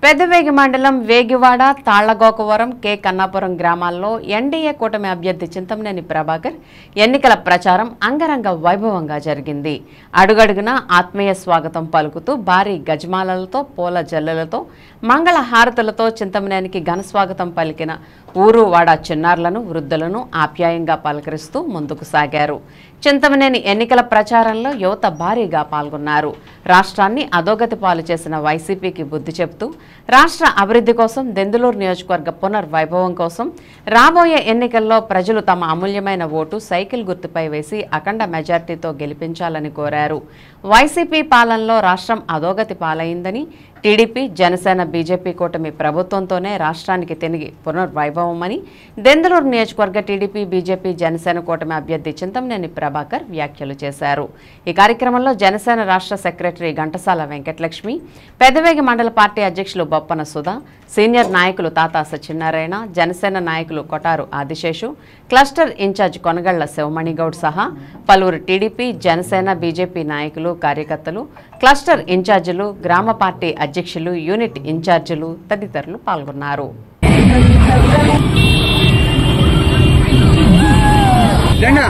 పెద్దవేగి మండలం వేగివాడ తాళ్లగోకవరం కె కన్నాపురం గ్రామాల్లో ఎన్డీఏ కూటమి అభ్యర్థి చింతమనేని ప్రభాకర్ ఎన్నికల ప్రచారం అంగరంగ వైభవంగా జరిగింది. అడుగడుగునా ఆత్మీయ స్వాగతం పలుకుతూ భారీ గజమాలలతో పూల జల్లలతో మంగళ హారతులతో చింతమనేనికి ఘన స్వాగతం పలికిన ఊరు వాడ చిన్నారులను వృద్ధులను ఆప్యాయంగా పలకరిస్తూ ముందుకు సాగారు. చింతమనేని ఎన్నికల ప్రచారంలో యువత భారీగా పాల్గొన్నారు. రాష్ట్రాన్ని అధోగతి పాలు చేసిన వైసీపీకి బుద్ధి చెబుతూ రాష్ట్ర అభివృద్ధి కోసం దెందులూరు నియోజకవర్గ పునర్వైభవం కోసం రాబోయే ఎన్నికల్లో ప్రజలు తమ అమూల్యమైన ఓటు సైకిల్ గుర్తుపై వేసి అఖండ మెజార్టీతో గెలిపించాలని కోరారు. వైసీపీ పాలనలో రాష్ట్రం అధోగతి పాలైందని, టీడీపీ జనసేన బీజేపీ కూటమి ప్రభుత్వంతోనే రాష్ట్రానికి తిరిగి పునర్వైభవమని దెందులూరు నియోజకవర్గ టీడీపీ బీజేపీ జనసేన కూటమి అభ్యర్థి చింతమనేని ప్రభాకర్ వ్యాఖ్యలు చేశారు. ఈ కార్యక్రమంలో జనసేన రాష్ట్ర సెక్రటరీ ఘంటసాల వెంకటలక్ష్మి, పెద్దవేగి మండల పార్టీ అధ్యక్షులు బొప్పన సుధా, సీనియర్ నాయకులు తాతా సత్యనారాయణ, జనసేన నాయకులు కొటారు ఆదిశేషు, క్లస్టర్ ఇన్ఛార్జ్ కొనగళ్ల శివమణిగౌడ్ సహా పలువురు టీడీపీ జనసేన బీజేపీ నాయకులు కార్యకర్తలు, క్లస్టర్ ఇన్ఛార్జీలు, గ్రామ పార్టీ అధ్యక్షులు, యూనిట్ ఇన్ఛార్జీలు తదితరులు పాల్గొన్నారు. జెండా